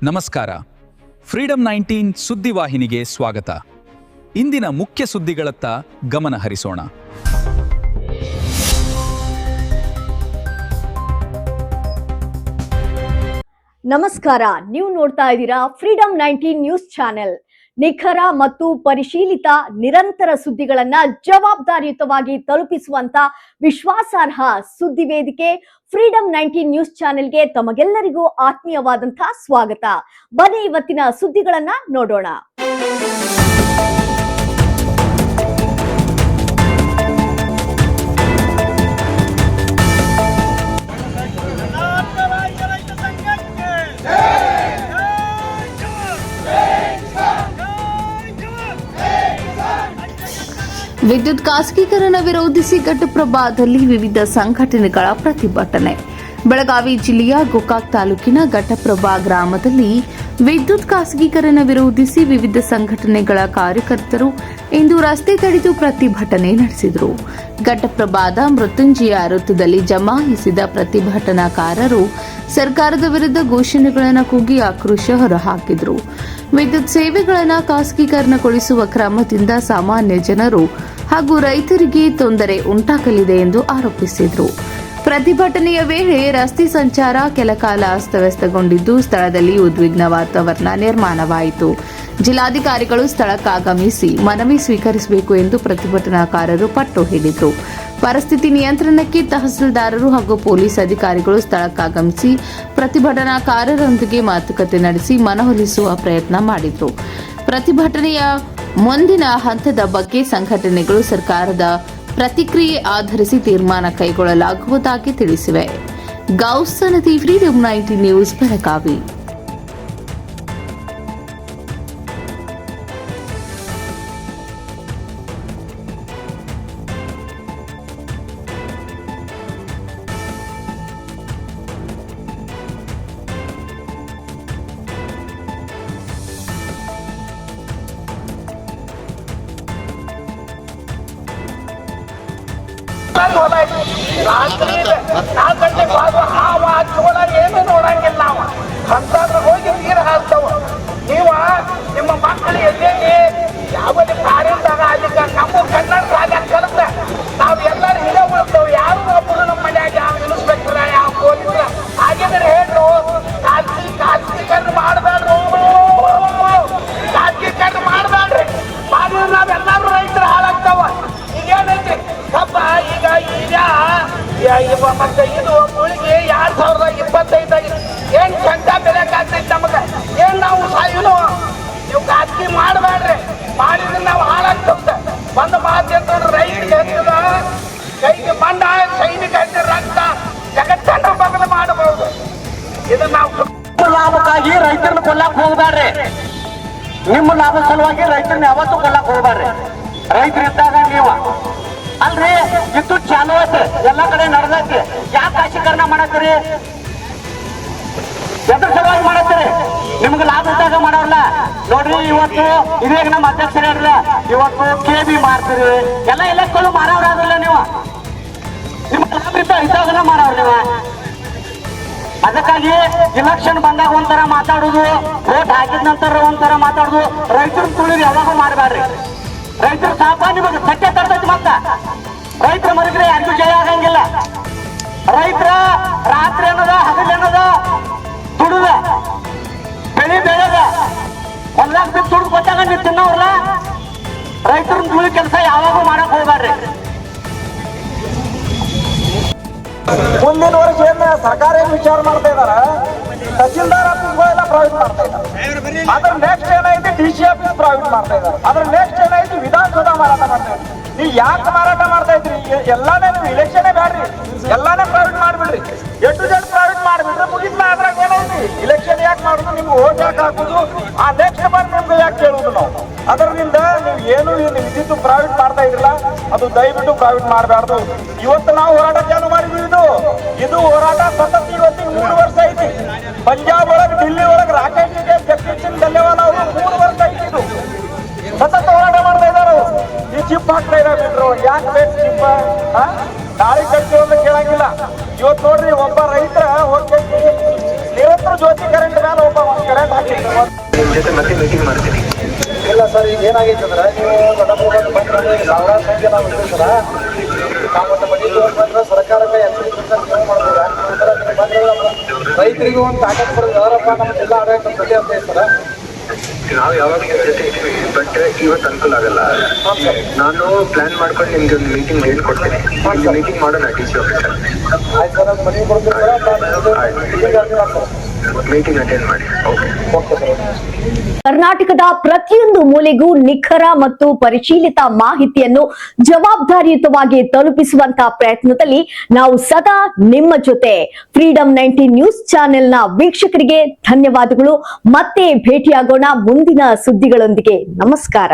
ನಮಸ್ಕಾರ. ಫ್ರೀಡಂ 19 ಸುದ್ದಿವಾಹಿನಿಗೆ ಸ್ವಾಗತ. ಇಂದಿನ ಮುಖ್ಯ ಸುದ್ದಿಗಳತ್ತ ಗಮನ ಹರಿಸೋಣ. ನಮಸ್ಕಾರ, ನೀವು ನೋಡ್ತಾ ಇದ್ದೀರಾ ಫ್ರೀಡಂ 19 ನ್ಯೂಸ್ ಚಾನೆಲ್. ನಿಖರ ಮತ್ತು ಪರಿಶೀಲಿತ ನಿರಂತರ ಸುದ್ದಿಗಳನ್ನ ಜವಾಬ್ದಾರಿಯುತವಾಗಿ ತಲುಪಿಸುವಂತ ವಿಶ್ವಾಸಾರ್ಹ ಸುದ್ದಿ ವೇದಿಕೆ ಫ್ರೀಡಂ 19 ನ್ಯೂಸ್ ಚಾನೆಲ್ಗೆ ತಮಗೆಲ್ಲರಿಗೂ ಆತ್ಮೀಯವಾದಂತಹ ಸ್ವಾಗತ. ಬನ್ನಿ ಇವತ್ತಿನ ಸುದ್ದಿಗಳನ್ನ ನೋಡೋಣ. ವಿದ್ಯುತ್ ಖಾಸಗೀಕರಣ ವಿರೋಧಿಸಿ ಘಟಪ್ರಭಾದಲ್ಲಿ ವಿವಿಧ ಸಂಘಟನೆಗಳ ಪ್ರತಿಭಟನೆ. ಬೆಳಗಾವಿ ಜಿಲ್ಲೆಯ ಗೋಕಾಕ್ ತಾಲೂಕಿನ ಘಟಪ್ರಭಾ ಗ್ರಾಮದಲ್ಲಿ ವಿದ್ಯುತ್ ಖಾಸಗೀಕರಣ ವಿರೋಧಿಸಿ ವಿವಿಧ ಸಂಘಟನೆಗಳ ಕಾರ್ಯಕರ್ತರು ಇಂದು ರಸ್ತೆ ತಡೆದು ಪ್ರತಿಭಟನೆ ನಡೆಸಿದರು. ಘಟಪ್ರಭಾದ ಮೃತ್ಯುಂಜಯ ವೃತ್ತದಲ್ಲಿ ಜಮಾಯಿಸಿದ ಪ್ರತಿಭಟನಾಕಾರರು ಸರ್ಕಾರದ ವಿರುದ್ಧ ಘೋಷಣೆಗಳನ್ನು ಕೂಗಿ ಆಕ್ರೋಶ ಹೊರಹಾಕಿದರು. ವಿದ್ಯುತ್ ಸೇವೆಗಳನ್ನು ಖಾಸಗೀಕರಣಗೊಳಿಸುವ ಕ್ರಮದಿಂದ ಸಾಮಾನ್ಯ ಜನರು ಹಾಗೂ ರೈತರಿಗೆ ತೊಂದರೆ ಉಂಟಾಗಲಿದೆ ಎಂದು ಆರೋಪಿಸಿದರು. ಪ್ರತಿಭಟನೆಯ ವೇಳೆ ರಸ್ತೆ ಸಂಚಾರ ಕೆಲಕಾಲ ಅಸ್ತವ್ಯಸ್ತಗೊಂಡಿದ್ದು ಸ್ಥಳದಲ್ಲಿ ಉದ್ವಿಗ್ನ ವಾತಾವರಣ ನಿರ್ಮಾಣವಾಯಿತು. ಜಿಲ್ಲಾಧಿಕಾರಿಗಳು ಸ್ಥಳಕ್ಕಾಗಮಿಸಿ ಮನವಿ ಸ್ವೀಕರಿಸಬೇಕು ಎಂದು ಪ್ರತಿಭಟನಾಕಾರರು ಪಟ್ಟು ಹಿಡಿದರು. ಪರಿಸ್ಥಿತಿ ನಿಯಂತ್ರಣಕ್ಕೆ ತಹಸೀಲ್ದಾರರು ಹಾಗೂ ಪೊಲೀಸ್ ಅಧಿಕಾರಿಗಳು ಸ್ಥಳಕ್ಕಾಗಮಿಸಿ ಪ್ರತಿಭಟನಾಕಾರರೊಂದಿಗೆ ಮಾತುಕತೆ ನಡೆಸಿ ಮನವೊಲಿಸುವ ಪ್ರಯತ್ನ ಮಾಡಿದರು. ಪ್ರತಿಭಟನೆಯ ಮುಂದಿನ ಹಂತದ ಬಗ್ಗೆ ಸಂಘಟನೆಗಳು ಸರ್ಕಾರದ ಪ್ರತಿಕ್ರಿಯೆ ಆಧರಿಸಿ ತೀರ್ಮಾನ ಕೈಗೊಳ್ಳಲಾಗುವುದಾಗಿ ತಿಳಿಸಿವೆ. Gous Sanadi, freedom 19 news, Belagavi. ರಾತ್ರಿ 4 ಗಂಟೆಗೆ ಹಾವ ಚೋಳ ಏನು ನೋಡಂಗಿಲ್ಲ. ನಾವು ಅಂತಂದ್ರೆ ಹೋಗಿ ನೀರು ಹಾಕ್ತಾವ. ನೀವ ನಿಮ್ಮ ಮಕ್ಕಳು ಎಲ್ಲೆಲ್ಲಿ ಯಾವಲ್ಲಿ ಕಾರ್ಯದಾಗ ಅಲ್ಲಿಗ ನಮ್ಮ ಕನ್ನಡ ಶಾಲೆ ಕಲಿತ ನಾವು ಎಲ್ಲರೂ ಹಿಡಿಯ ಉಳ್ತೇವೆ. ಯಾರು ಒಬ್ಬರು ನಮ್ಮ ಮನ್ಯಾಗ ಯಾವ ಇನ್ಸ್ಪೆಕ್ಟರ್ ಯಾವ ಪೊಲೀಸರ ಹಾಗಿದ್ರೆ ಹೇಳ್ರು ಖಾಸಗೀಕರಣ ಮಾಡಬೇಡ್ರು, ಖಾಸಗೀಕರಣ ಮಾಡಬೇಡ್ರಿ. ಮಾಡಿದ್ರೆ ನಾವೆಲ್ಲರೂ ರೈತರು ಹಾಳಾಗ್ತಾವ. ಈಗೇನೈತಿ ಕಬ್ಬ ಈಗ ಮತ್ತೆ ಇದು ಮುಳಿಗೆ 2025 ಏನ್ ಚಂದ ಬೆಳೆಕಾಗ್ತೈತಿ ನಮಗ. ಏನ್ ನಾವು ಇವನು ನೀವು ಖಾಸಗಿ ಮಾಡಬೇಡ್ರಿ, ಮಾಡಿದ್ರೆ ನಾವು ಹಾಳಾಗ್ತದೆ. ಒಂದು ಮಾತು ಅಂತಂದ್ರೆ ರೈತರಿಗೆ ಹೆಚ್ಚದ ಕೈಗೆ ಬಂಡ ಸೈನಿಕ ರಕ್ತ ಜಗತ್ತನ್ನು ಬದಲು ಮಾಡಬಹುದು. ಇದು ನಾವು ಲಾಭಕ್ಕಾಗಿ ರೈತರನ್ನ ಕೊಲ್ಲಕ್ ಹೋಗ್ಬೇಡ್ರಿ. ನಿಮ್ಮ ಲಾಭ ಸಲುವಾಗಿ ರೈತರನ್ನ ಯಾವತ್ತೂ ಕೊಲ್ಲಕ್ ಹೋಗ್ಬೇಡ್ರಿ. ರೈತರಿದ್ದಾಗ ನೀವು ಅಲ್ರಿ ಇದು ಚಾಲು ಐತೆ, ಎಲ್ಲ ಕಡೆ ನಡೆದೈತಿ. ಯಾಕೆ ಖಾಸಗೀಕರಣ ಮಾಡತ್ತೀರಿ? ಎದ್ರ ಸಲುವಾಗಿ ಮಾಡತ್ತೀರಿ? ನಿಮ್ಗೆ ಲಾಭ ಇದ್ದಾಗ ಮಾಡೋಲ್ಲ ನೋಡ್ರಿ. ಇವತ್ತು ಇದೇಗ ನಮ್ಮ ಅಧ್ಯಕ್ಷರೇ ಇರಲ್ಲ, ಇವತ್ತು KB ಮಾಡ್ತೀರಿ. ಎಲ್ಲ ಎಲೆಕ್ಟ್ಗಳು ಮಾರವ್ರಾದ್ರಲ್ಲ ನೀವು. ನಿಮ್ಗೆ ಲಾಭ ಇದ್ದಾಗ ಮಾಡೋರು ನೀವು. ಅದಕ್ಕಾಗಿ ಇಲೆಕ್ಷನ್ ಬಂದಾಗ ಒಂಥರ ಮಾತಾಡುದು, ವೋಟ್ ಹಾಕಿದ ನಂತರ ಒಂಥರ ಮಾತಾಡುದು. ರೈತರ ತುಳಿದು ಯಾವಾಗ ಮಾಡಬೇಡ್ರಿ. ರೈತರು ಸಾಪ ನಿಮಗೆ ಸತ್ಯ ತರ್ತೈತಿ. ಮತ್ತ ರೈತರ ಮರಿದ್ರೆ ಯಾರಿಗೂ ಜಯ ಆಗಂಗಿಲ್ಲ. ರೈತರ ರಾತ್ರಿ ಅನ್ನದ ಹಗಲೇನದ ದುಡುದ ಬೆಳಿ ಬೆಳೆದ ಹೊಲ್ಲಾಗ ಬಿಟ್ಟು ದುಡ್ದು ಕೊಟ್ಟಾಗ ನೀವು ತಿನ್ನೋರ್ಲ. ರೈತರ ತುಳಿ ಕೆಲಸ ಯಾವಾಗೂ ಮಾಡಕ್ ಹೋಗ್ಬೇಡ್ರಿ. ಮುಂದಿನ ವರ್ಷ ಏನ್ ಸರ್ಕಾರ ಏನ್ ವಿಚಾರ ಮಾಡ್ತಾ ಇದಾರ, ತಹಸೀಲ್ದಾರ್ ಆಫೀಸ್ಗಳೆಲ್ಲ ಪ್ರೈವೇಟ್ ಮಾಡ್ತಾ ಇದ್ದಾರೆ. ಅದ್ರ ನೆಕ್ಸ್ಟ್ ಏನೈತಿ DC ಆಫೀಸ್ ಪ್ರೈವೇಟ್ ಮಾಡ್ತಾ ಇದ್ದಾರೆ. ಅದ್ರ ನೆಕ್ಸ್ಟ್ ಏನೈತಿ ವಿಧಾನಸೌಧ ಮಾರಾಟ ಮಾಡ್ತಾ ಇದ್ದಾರೆ. ನೀವು ಯಾಕೆ ಮಾರಾಟ ಮಾಡ್ತಾ ಇದ್ರಿ? ಎಲ್ಲಾನೇ ನೀವು ಇಲೆಕ್ಷನ್ ಬ್ಯಾಡ್ರಿ, ಎಲ್ಲಾನೇ ಪ್ರೈವೇಟ್ ಮಾಡ್ಬಿಡ್ರಿ. Z ಪ್ರೈವೇಟ್ ಮಾಡ್ಬಿಡ್ರಿ, ಮುಗಿದ್ಮ. ಅದ್ರಾಗ ಏನೈತಿ ಇಲೆಕ್ಷನ್ ಯಾಕೆ ಮಾಡುದು? ನಿಮ್ಗೆ ಓಟ್ ಯಾಕೆ ಹಾಕುದು? ಆ ನೆಕ್ಸ್ಟ್ ಬಂದು ನಿಮ್ಗೆ ಯಾಕೆ ಕೇಳುದು ನಾವು? ಅದರಿಂದ ನೀವು ಏನು ವಿದ್ಯುತ್ ಪ್ರೈವೇಟ್ ಮಾಡ್ತಾ ಇದ್ರಲ್ಲ, ಅದು ದಯವಿಟ್ಟು ಪ್ರೈವೇಟ್ ಮಾಡಬಾರ್ದು. ಇವತ್ತು ನಾವು ಹೋರಾಟ ಚಾಲು ಮಾಡಿದ್ವಿ. ಇದು ಹೋರಾಟ ಸತತ ಇವತ್ತಿಗೆ 3 ವರ್ಷ ಐತಿ. ಪಂಜಾಬ್ ಒಳಗೆ, ದಿಲ್ಲಿ ಒಳಗೆ ರಾಕೇಶ್ ಜಗದೀಶ್ ಸಿಂಗ್ ಧನ್ಯವಾದ ಅವರು 3 ವರ್ಷ ಐತಿ. ಇದು ಸತತ ಹೋರಾಟ ಮಾಡ್ತಾ ಇದ್ದಾರೆ. ಈ ಚಿಪ್ ಹಾಕ್ತಾ ಇದ್ದಾರೆ ಬಿಟ್ರು. ಯಾಕೆ ಬೇಕು ಚಿಪ್? ತಾಳಿ ಕಟ್ಟಿ ಅಂತ ಕೇಳಂಗಿಲ್ಲ. ಇವತ್ತು ನೋಡ್ರಿ, ಒಬ್ಬ ರೈತರ ಹೋಗಿ ನಿರಂತರ ಜ್ಯೋತಿ ಕರೆಂಟ್ ಮೇಲೆ ಒಬ್ಬ ಕರೆಂಟ್ ನಿಮ್ಮ ಜೊತೆ ಮತ್ತೆ ಮೀಟಿಂಗ್ ಮಾಡ್ತೀನಿ. ಇಲ್ಲ ಸರ್, ಈಗ ಏನಾಗೈತೆ ಅಂದ್ರೆ ನೀವು ಗಣಪತಿ ಬಂದ್ರೆ ಸಾವಿರಾರು ಸಂಖ್ಯೆ ನಾವು ಇದ್ದೀವಿ ಸರ್. ನಾವು ಮತ್ತೆ ಮನೆ ಬಂದ್ರೆ ಸರ್ಕಾರಕ್ಕೆ ನೀವು ಮಾಡ್ಬೋದು. ರೈತರಿಗೂ ಒಂದು ತಾಕತ್ ಬರೋದು ಯಾರಪ್ಪ ನಮ್ಮ ಜಿಲ್ಲಾ ಆಡಳಿತ ಪ್ರತಿ ಅಂತ ಸರ್. ನಾವು ಯಾವಾಗ ನಿಮ್ಮ ಜೊತೆ ಇದ್ದೀವಿ, ಬಟ್ ಇವತ್ತು ಅನುಕೂಲ ಆಗಲ್ಲ. ನಾನು ಪ್ಲಾನ್ ಮಾಡ್ಕೊಂಡು ನಿಮ್ಗೆ ಒಂದು ಮೀಟಿಂಗ್ ಹೇಳ್ಕೊಡ್ತೀನಿ. ಮೀಟಿಂಗ್ ಮಾಡೋಣ DC ಆಫೀಸಲ್ಲಿ. ಆಯ್ತು ಸರ್, ಅದು ಮನೆಗೆ ಕೊಡ್ತೀವಿ ಮೀಟಿಂಗ್ ಅಟೆಂಡ್ ಮಾಡಿ. Okay sir. ಕರ್ನಾಟಕದ ಪ್ರತಿಯೊಂದು ಮೂಲೆಗೂ ನಿಖರ ಮತ್ತು ಪರಿಶೀಲಿತ ಮಾಹಿತಿಯನ್ನು ಜವಾಬ್ದಾರಿಯುತವಾಗಿ ತಲುಪಿಸುವಂತಹ ಪ್ರಯತ್ನದಲ್ಲಿ ನಾವು ಸದಾ ನಿಮ್ಮ ಜೊತೆ. ಫ್ರೀಡಮ್ 19 ನ್ಯೂಸ್ ಚಾನೆಲ್ನ ವೀಕ್ಷಕರಿಗೆ ಧನ್ಯವಾದಗಳು. ಮತ್ತೆ ಭೇಟಿಯಾಗೋಣ ಮುಂದಿನ ಸುದ್ದಿಗಳೊಂದಿಗೆ. ನಮಸ್ಕಾರ.